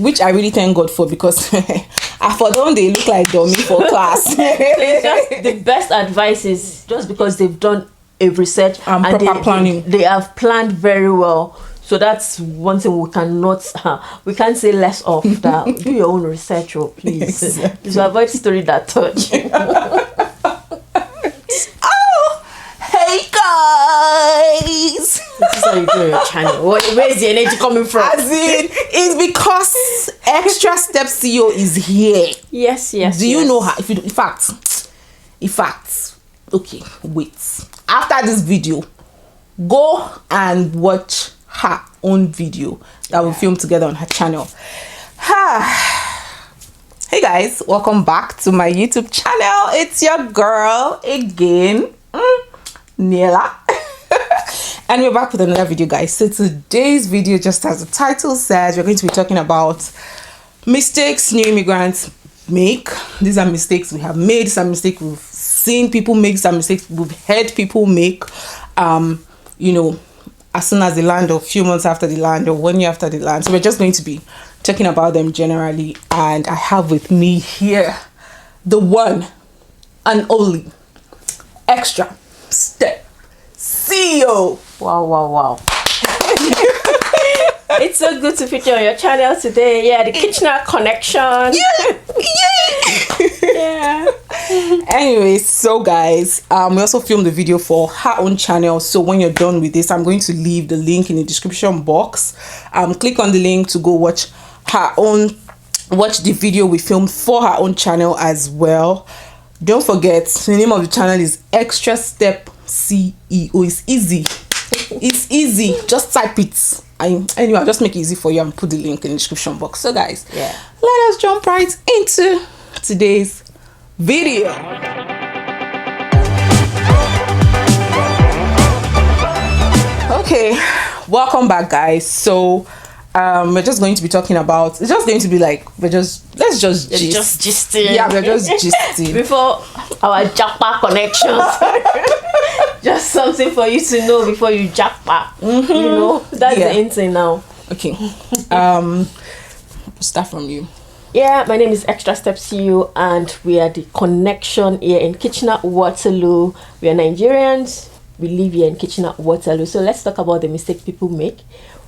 which I really thank God for, because I for them they look like dummy for class. Just the best advice is just because they've done a research and proper planning. They have planned very well. So that's one thing we can't say less of. That do your own research, please. Exactly. So avoid story that touch. Oh, hey guys! This is how you do your channel. Where's the energy coming from? As in, it's because Extra Step CEO is here. Yes. Do you know her? In fact, okay, wait. After this video, go and watch her own video that we filmed together on her channel. Hey guys, welcome back to my YouTube channel. It's your girl again, Niella. And we're back with another video, guys. So today's video, just as the title says, we're going to be talking about mistakes new immigrants make. These are mistakes we have made, some mistakes we've seen people make, some mistakes we've heard people make, you know, as soon as they land, or a few months after they land, or 1 year after they land. So we're just going to be talking about them generally. And I have with me here the one and only Extra Step CEO. Wow. It's so good to feature on your channel today. Yeah, the Kitchener connection. Yeah. Anyway, so guys, we also filmed the video for her own channel. So when you're done with this, I'm going to leave the link in the description box. Click on the link to go watch the video we filmed for her own channel as well. Don't forget, the name of the channel is Extra Step CEO. It's easy. It's easy. Just type it. Anyway, I'll just make it easy for you and put the link in the description box. So guys, let us jump right into today's video. Okay, welcome back, guys. So we're just going to be talking about, it's just going to be like, let's just gist. Just gisting. Yeah, we're just gisting. Before our jackpot connections. Just something for you to know before you jackpot. You know, that's the insane now. Okay. Start from you. Yeah, my name is Extra Step CEO, and we are the connection here in Kitchener, Waterloo. We are Nigerians. We live here in Kitchener, Waterloo. So let's talk about the mistake people make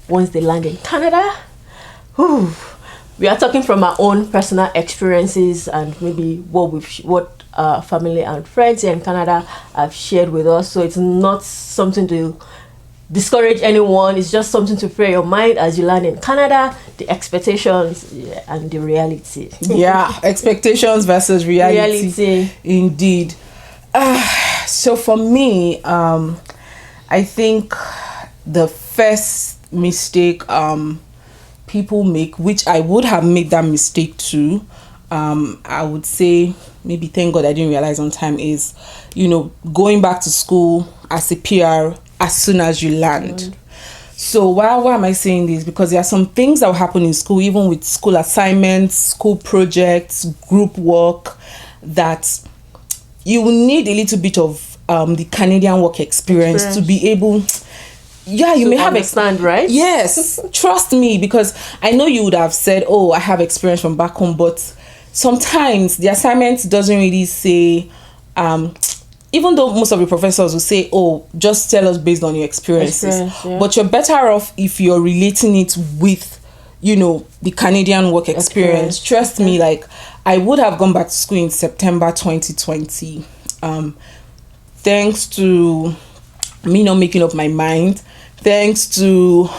once they land in Canada. We are talking from our own personal experiences and maybe what family and friends here in Canada have shared with us. So it's not something to discourage anyone. It's just something to free your mind as you land in Canada, the expectations and the reality. Yeah, expectations versus reality. Indeed. So for me, I think the first mistake people make, which I would have made that mistake too, I would say, maybe thank God I didn't realize on time, is, you know, going back to school as a PR as soon as you land. So why am I saying this? Because there are some things that will happen in school, even with school assignments, school projects, group work, that you will need a little bit of the Canadian work experience to be able. Yeah, you may have understand, right? Yes, trust me, because I know you would have said, oh, I have experience from back home, but sometimes the assignment doesn't really say, even though most of the professors will say, oh, just tell us based on your experiences. But you're better off if you're relating it with, you know, the Canadian work experience. Trust me, like, I would have gone back to school in September 2020. Thanks to me not making up my mind, thanks to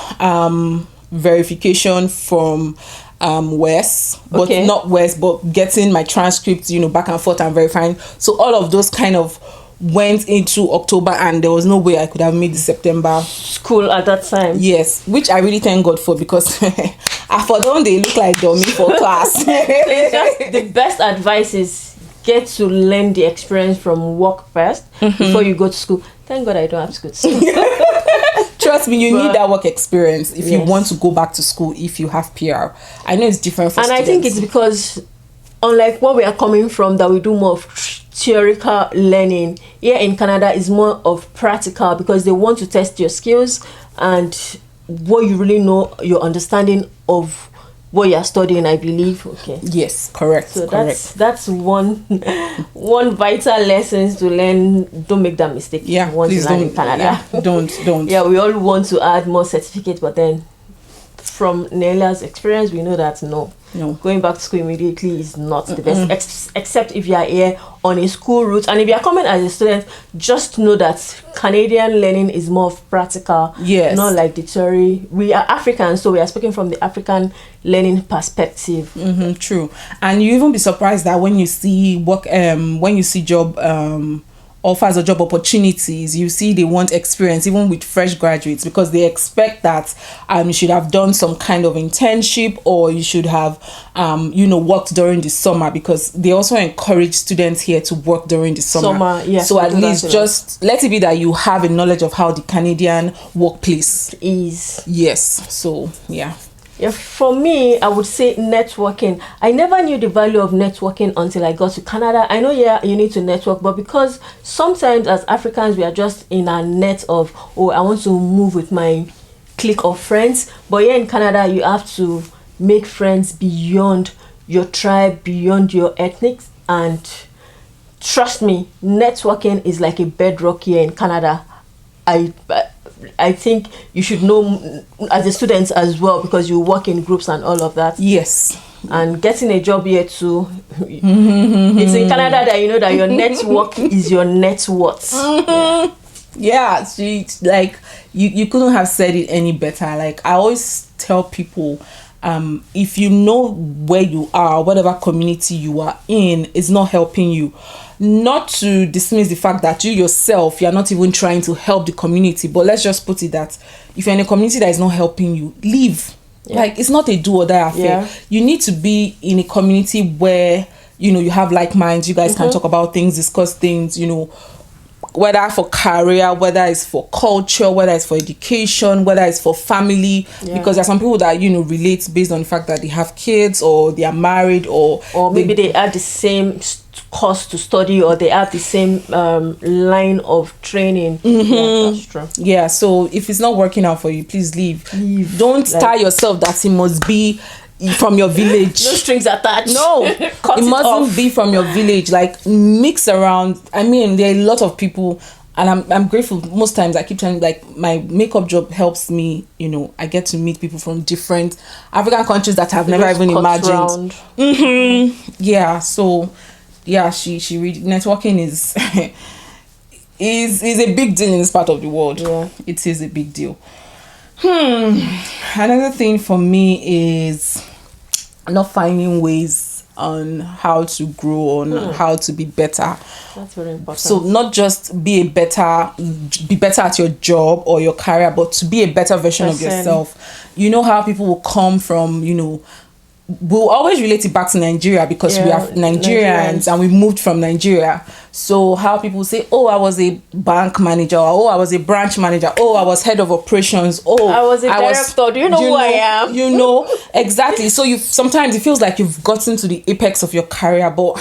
verification from Wes, but not Wes, but getting my transcripts, you know, back and forth and verifying. So all of those kind of went into October, and there was no way I could have made the September school at that time. Yes, which I really thank God for, because I for them they look like dummy for class. The best advice is get to learn the experience from work first before you go to school. Thank God I don't have to go to school. Trust me, you need that work experience if you want to go back to school, if you have PR. I know it's different for students. I think it's because, unlike where we are coming from, that we do more of theoretical learning, here in Canada is more of practical, because they want to test your skills and what you really know, your understanding of what you're studying, I believe. Okay. Yes, correct. So correct. that's one vital lesson to learn. Don't make that mistake. Yeah, please don't. don't. In Canada. Yeah, don't. Yeah, we all want to add more certificates, but then from Niella's experience, we know that no, going back to school immediately is not the best, except if you are here on a school route. And if you are coming as a student, just know that Canadian learning is more of practical, not like the theory. We are Africans, so we are speaking from the African learning perspective. True. And you even be surprised that when you see job offers or job opportunities, you see they want experience even with fresh graduates, because they expect that you should have done some kind of internship, or you should have worked during the summer, because they also encourage students here to work during the summer. Yes, so at least just let it be that you have a knowledge of how the Canadian workplace is. Yes. So yeah. Yeah, for me, I would say networking. I never knew the value of networking until I got to Canada. I know, you need to network, but because sometimes as Africans, we are just in a net of, I want to move with my clique of friends. But here in Canada, you have to make friends beyond your tribe, beyond your ethnic. And trust me, networking is like a bedrock here in Canada. I think you should know as a student as well, because you work in groups and all of that. Yes. And getting a job here too. It's in Canada that you know that your network is your net worth. Yeah, like you couldn't have said it any better. Like I always tell people, if you know where you are, whatever community you are in is not helping you, not to dismiss the fact that you yourself, you're not even trying to help the community, but let's just put it that if you're in a community that is not helping you, leave. Like it's not a do or die affair. You need to be in a community where you have like minds, you guys can talk about things, discuss things, whether for career, whether it's for culture, whether it's for education, whether it's for family, because there are some people that relate based on the fact that they have kids, or they are married, or maybe they have the same course to study, or they have the same line of training. Yeah, that's true. Yeah, so if it's not working out for you, please leave. Don't tie yourself that it must be from your village. No strings attached. No, it mustn't be from your village. Like mix around. I mean, there are a lot of people, and I'm grateful. Most times I keep telling, like, my makeup job helps me. I get to meet people from different African countries that I've never even imagined. Yeah. So yeah, she networking is is a big deal in this part of the world. Yeah, it is a big deal. Another thing for me is not finding ways on how to grow, on how to be better. That's very important. So not just be better at your job or your career, but to be a better version of yourself. You know how people will come from, we'll always relate it back to Nigeria, because we are Nigerians and we moved from Nigeria. So how people say, I was a bank manager, or I was a branch manager, I was head of operations, I was a director. Do you know who I am? Exactly. So sometimes it feels like you've gotten to the apex of your career, but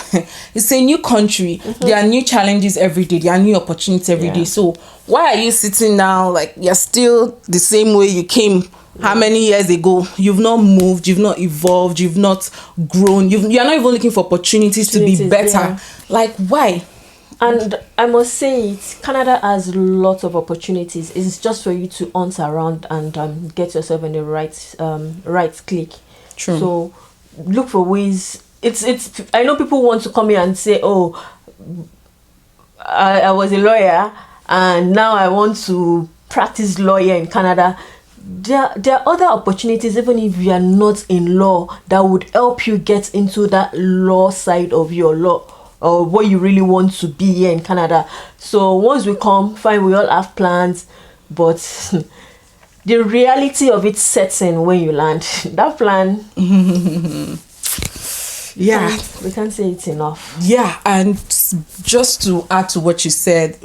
it's a new country. There are new challenges every day. There are new opportunities every day. So why are you sitting now like you're still the same way you came? How many years ago? You've not moved, you've not evolved, you've not grown, you're not even looking for opportunities to be better. Like, why? And I must say, Canada has lots of opportunities. It's just for you to hunt around and get yourself in the right clique. True. So look for ways. It's. I know people want to come here and say, I was a lawyer and now I want to practice lawyer in Canada. There are other opportunities, even if you are not in law, that would help you get into that law side of your law, or what you really want to be here in Canada. So once we come, fine, we all have plans, but the reality of it sets in when you land. That plan, we can't say it's enough. Yeah, and just to add to what you said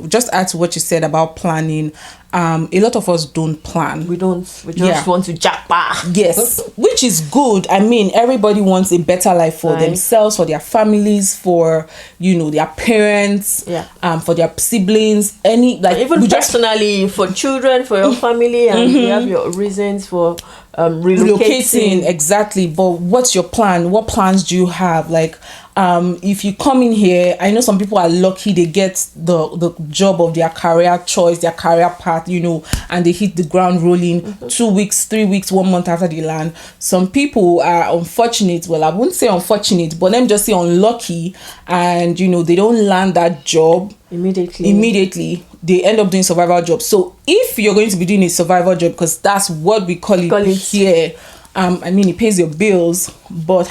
about planning, a lot of us don't plan. We just want to jackpot. Yes, which is good. I mean, everybody wants a better life for themselves, for their families, for their parents, for their siblings, even personally, for children, for your family, and you have your reasons for relocating. Exactly. But what's your plan? What plans do you have? Like, if you come in here, I know some people are lucky, they get the job of their career choice, their career path, you know, and they hit the ground rolling 2 weeks, 3 weeks, 1 month after they land. Some people are unfortunate, well, I wouldn't say unfortunate, but let me just say unlucky, and you know, they don't land that job immediately. They end up doing survival jobs. So if you're going to be doing a survival job, because that's what we call it here, I mean, it pays your bills, but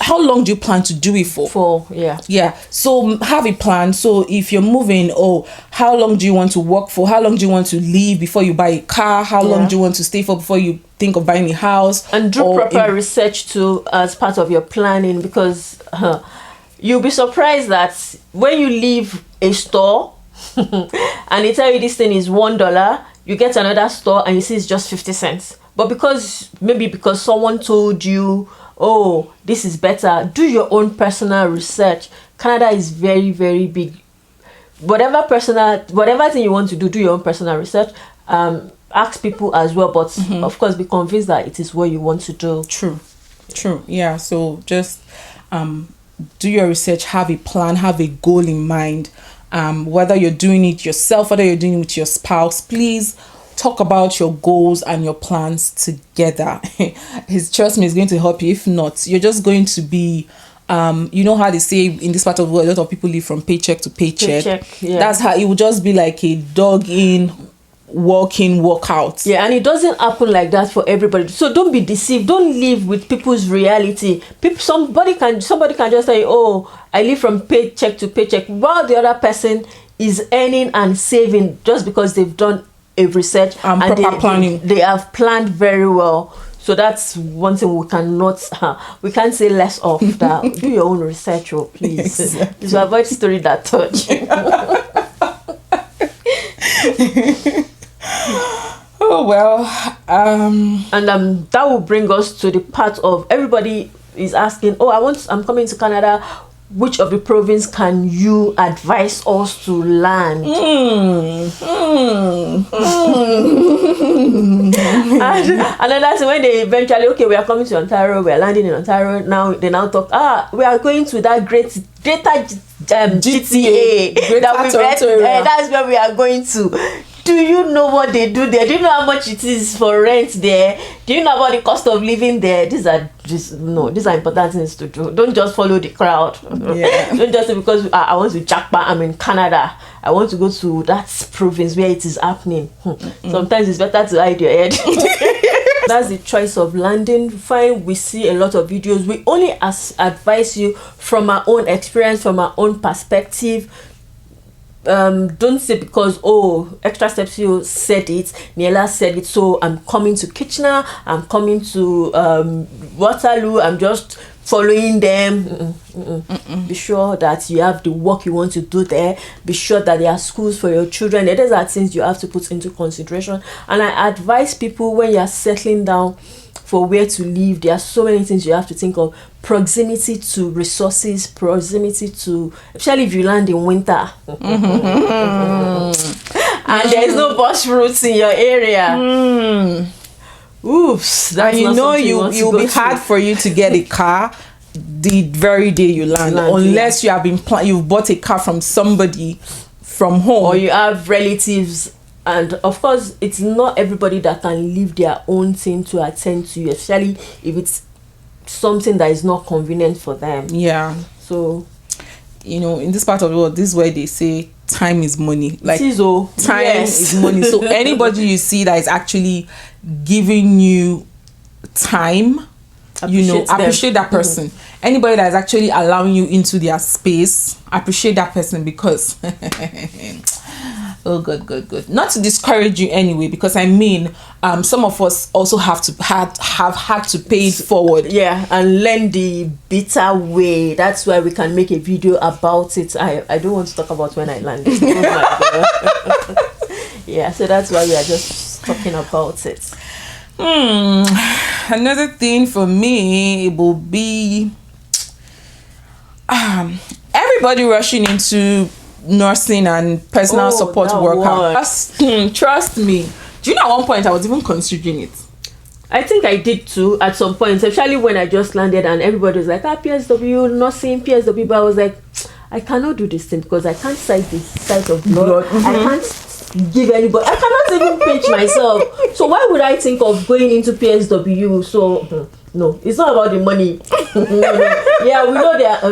how long do you plan to do it for? Yeah. So have a plan. So if you're moving, how long do you want to work for? How long do you want to leave before you buy a car? How long do you want to stay for before you think of buying a house? And do proper research too as part of your planning, because you'll be surprised that when you leave a store and they tell you this thing is $1, you get another store and you see it's just 50 cents. But because someone told you, oh, this is better, do your own personal research. Canada is very, very big. Whatever thing you want to do your own personal research. Ask people as well, but of course be convinced that it is what you want to do. True. Yeah. So just do your research, have a plan, have a goal in mind. Whether you're doing it yourself, whether you're doing it with your spouse, please talk about your goals and your plans together. Trust me, it's going to help you. If not, you're just going to be you know how they say in this part of the world, a lot of people live from paycheck to paycheck. That's how it will just be like a dog in, walk in, walk out. Yeah, and it doesn't happen like that for everybody. So don't be deceived. Don't live with people's reality. Somebody can just say, oh, I live from paycheck to paycheck, while the other person is earning and saving just because they've done a research and proper planning. They have planned very well. So that's one thing we can't say less of. That do your own research, please. Exactly. To avoid story that touch. Oh well. And that will bring us to the part of everybody is asking, I'm coming to Canada. Which of the province can you advise us to land? And that's when they eventually, we are coming to Ontario, we are landing in Ontario. Now they talk, we are going to that greater GTA. That's where we are going to. Do you know what they do there? Do you know how much it is for rent there? Do you know about the cost of living there? These are important things to do. Don't just follow the crowd. Yeah. Don't just say because I want to jackpot, I'm in Canada, I want to go to that province where it is happening. Sometimes it's better to hide your head. That's the choice of landing. Fine, we see a lot of videos. We only advise you from our own experience, from our own perspective. Don't say because Extra Steps You said it, Niella said it, so I'm coming to Kitchener, I'm coming to Waterloo, I'm just following them. Be sure that you have the work you want to do there. Be sure that there are schools for your children. These are things you have to put into consideration. And I advise people, when you are settling down for where to live, there are so many things you have to think of. Proximity to resources, proximity to, especially if you land in winter. And there's no bus routes in your area. Oops. That's you'll be hard for you to get a car the very day you land unless you have you've bought a car from somebody from home, or you have relatives. And of course, it's not everybody that can leave their own thing to attend to you, especially if it's something that is not convenient for them. Yeah. So, in this part of the world, this is where they say time is money. Like, time is money. So anybody you see that is actually giving you time, appreciate that person. Anybody that is actually allowing you into their space, appreciate that person, because good. Not to discourage you anyway, because some of us also have had to pay it forward. Yeah, and learn the bitter way. That's why we can make a video about it. I don't want to talk about when I landed. Yeah, so that's why we are just talking about it. Another thing for me will be everybody rushing into nursing and personal support worker. Trust me. Do you know at one point I was even considering it? I think I did too at some point, especially when I just landed and everybody was like, PSW, nursing, PSW, but I was like, I cannot do this thing because I can't cite the sight of blood. I can't give anybody, I cannot even pinch myself. So why would I think of going into PSW? So no, it's not about the money. Yeah, we know that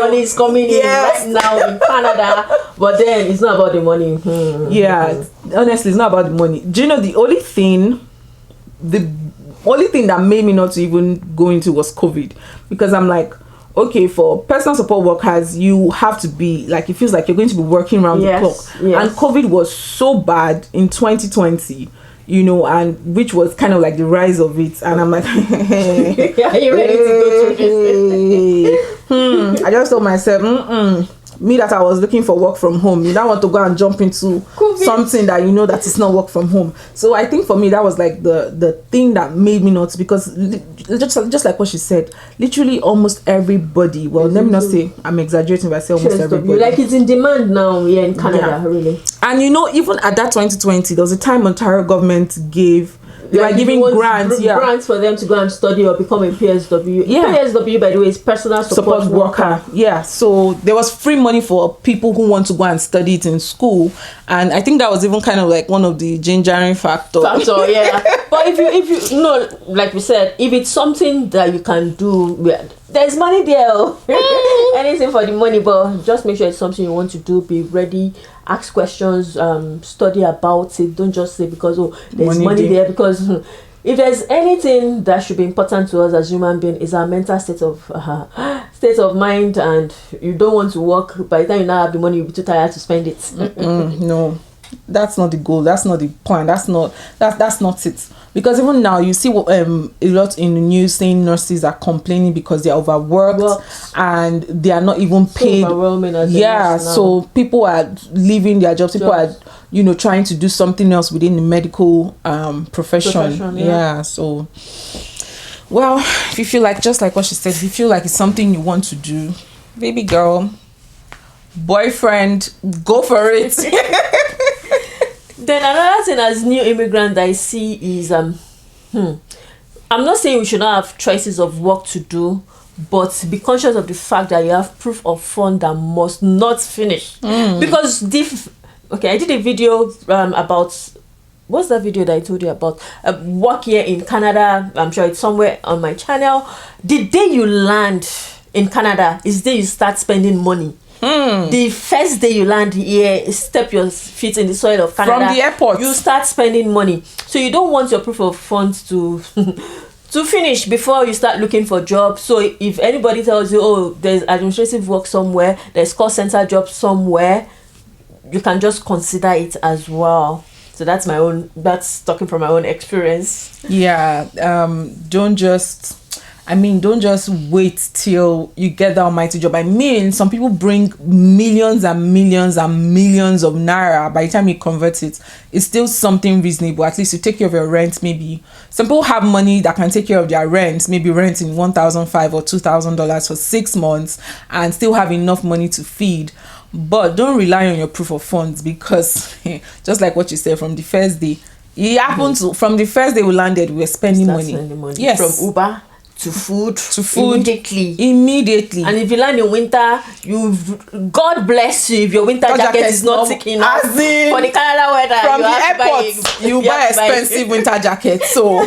money is coming in right now in Canada, but then it's not about the money. Yeah, honestly, it's not about the money. Do you know the only thing that made me not to even go into was COVID, because I'm like, okay, for personal support workers, you have to be like, it feels like you're going to be working around the clock. And COVID was so bad in 2020, you know, and which was kind of like the rise of it. And I'm like, are you ready to go through this? I just told myself, me that I was looking for work from home, you don't want to go and jump into something that you know that is not work from home. So I think for me that was like the thing that made me not, because just like what she said, literally almost everybody, well, let me not say I'm exaggerating by saying almost everybody, like it's in demand now here in Canada, really. And you know, even at that 2020, there was a time Ontario government gave, they were giving grants for them to go and study or become a PSW. PSW, by the way, is personal support worker. Yeah, so there was free money for people who want to go and study it in school, and I think that was even kind of like one of the gingering factors. Yeah. But if you know, like we said, if it's something that you can do, there's money there. Anything for the money, but just make sure it's something you want to do. Be ready. Ask questions, study about it. Don't just say because there's money there. Because if there's anything that should be important to us as human beings, is our mental state of mind, and you don't want to work. By the time you now have the money, you'll be too tired to spend it. No, that's not the goal. That's not the point. That's not it. Because even now you see a lot in the news saying nurses are complaining because they're overworked and they are not even paid. So people are leaving their jobs. People are, trying to do something else within the medical profession. Yeah. So, well, if you feel like, just like what she said, if you feel like it's something you want to do, baby girl, boyfriend, go for it. Then another thing as new immigrant I see is I'm not saying we should not have choices of work to do, but be conscious of the fact that you have proof of fund that must not finish. Because I did a video about, what's that video that I told you about? Work here in Canada. I'm sure it's somewhere on my channel. The day you land in Canada is the day you start spending money. The first day you land here, step your feet in the soil of Canada. From the airport, you start spending money. So you don't want your proof of funds to finish before you start looking for jobs. So if anybody tells you, there's administrative work somewhere, there's call center job somewhere, you can just consider it as well. So that's talking from my own experience. Yeah. Don't just wait till you get the almighty job. Some people bring millions and millions and millions of naira. By the time you convert it, it's still something reasonable. At least you take care of your rent. Maybe some people have money that can take care of their rent, maybe renting $1,500 or $2,000 for 6 months and still have enough money to feed. But don't rely on your proof of funds, because just like what you said, from the first day, it happened from the first day we landed, we were spending money. Yes. From Uber to food immediately. And if you land in winter, God bless you if your winter jacket is not thick enough for the Canada weather. From the airport, you buy expensive winter jacket. So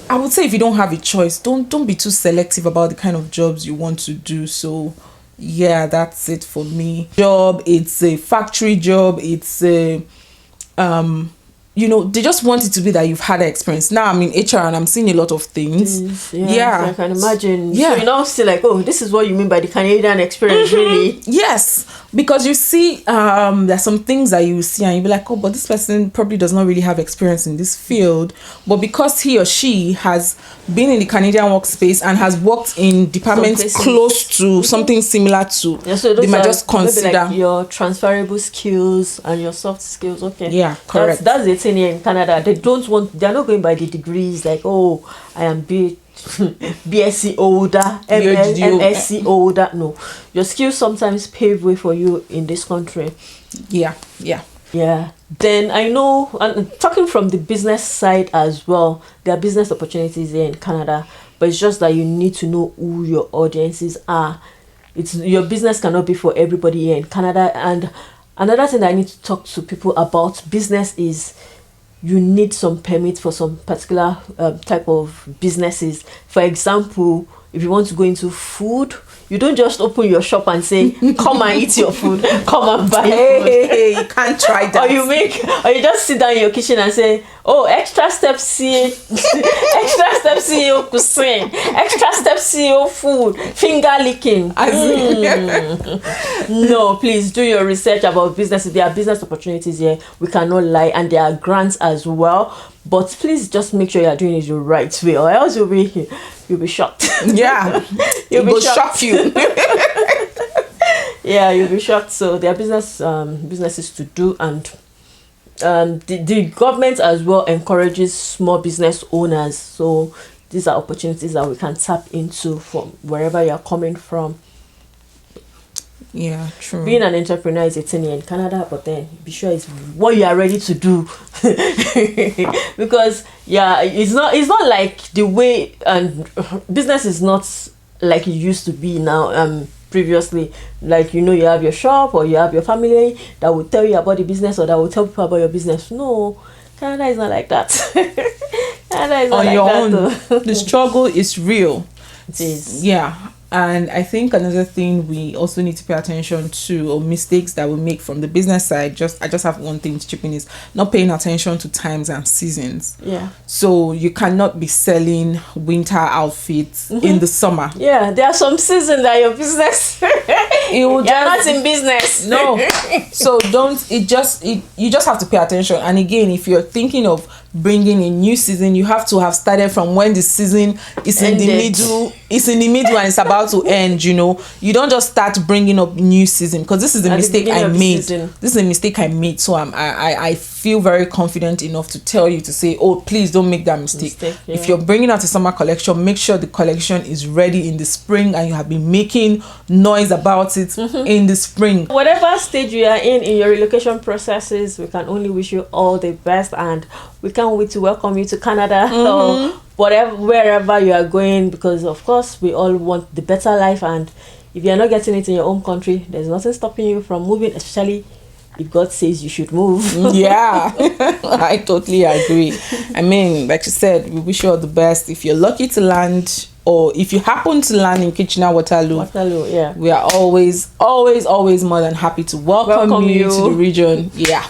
I would say if you don't have a choice, don't be too selective about the kind of jobs you want to do. So yeah, that's it for me. Job, it's a factory job, it's a they just want it to be that you've had an experience. Now I'm in HR and I'm seeing a lot of things. I can imagine. So you now see like, this is what you mean by the Canadian experience, really. Yes, because you see, there's some things that you see and you'll be like, but this person probably does not really have experience in this field. But because he or she has been in the Canadian workspace and has worked in departments close to something similar to, so they might just consider like your transferable skills and your soft skills. Okay. Yeah, correct. That's the thing here in Canada. They're not going by the degrees like, I am BSc older, MSc older. No, your skills sometimes pave way for you in this country. Yeah. Yeah. Then I know, and talking from the business side as well, there are business opportunities here in Canada, but it's just that you need to know who your audiences are. It's your business cannot be for everybody here in Canada. And another thing that I need to talk to people about business is you need some permits for some particular type of businesses. For example, if you want to go into food, you don't just open your shop and say, come and eat your food, come and buy food. Hey, you can't try that. Or you just sit down in your kitchen and say, oh, extra step C, extra step CEO cuisine, extra step CEO food, finger licking. No, please do your research about businesses. There are business opportunities here. We cannot lie, and there are grants as well. But please just make sure you are doing it the right way, or else you'll be shocked. Yeah, you'll be shocked. Shock you. Yeah, you'll be shocked. So there are businesses to do, and the government as well encourages small business owners. So these are opportunities that we can tap into from wherever you're coming from. Yeah, true. Being an entrepreneur is a thing here in Canada, but then be sure it's what you are ready to do. Because it's not like the way, and business is not like it used to be now. Previously, like you have your shop or you have your family that will tell you about the business, or that will tell people about your business. No, Canada is not like that. Canada is not on like your that, own. The struggle is real. It is. Yeah. And I think another thing we also need to pay attention to, or mistakes that we make from the business side, I just have one thing to chip in, is not paying attention to times and seasons. Yeah. So you cannot be selling winter outfits in the summer. Yeah, there are some seasons that your business you're not in business. No. So you just have to pay attention. And again, if you're thinking of bringing a new season, you have to have started from when the season is in the middle and it's about to end. You don't just start bringing up new season, because this is a mistake I made. This is a mistake I made. So I feel very confident enough to tell you to say, oh, please don't make that mistake. Yeah. If you're bringing out a summer collection, make sure the collection is ready in the spring, and you have been making noise about it in the spring. Whatever stage you are in your relocation processes, we can only wish you all the best, and we can't wait to welcome you to Canada or wherever you are going, because of course we all want the better life, and if you're not getting it in your own country, there's nothing stopping you from moving, especially if God says you should move. Yeah, I totally agree. I mean, like you said, we wish you all the best. If you're lucky to land, or if you happen to land in Kitchener-Waterloo, yeah, we are always more than happy to welcome you to the region. Yeah.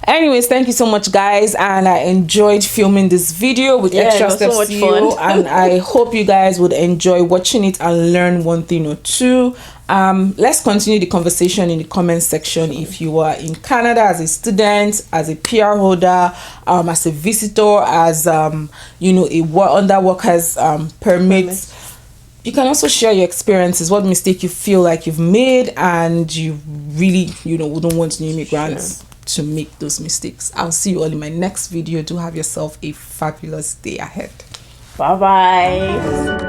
Anyways, thank you so much, guys, and I enjoyed filming this video with Extra Steps so CEO, and I hope you guys would enjoy watching it and learn one thing or two. Let's continue the conversation in the comment section. If you are in Canada as a student, as a PR holder, as a visitor, as under workers permit. You can also share your experiences, what mistake you feel like you've made, and you really wouldn't want new immigrants to make those mistakes. I'll see you all in my next video. Do have yourself a fabulous day ahead. Bye bye.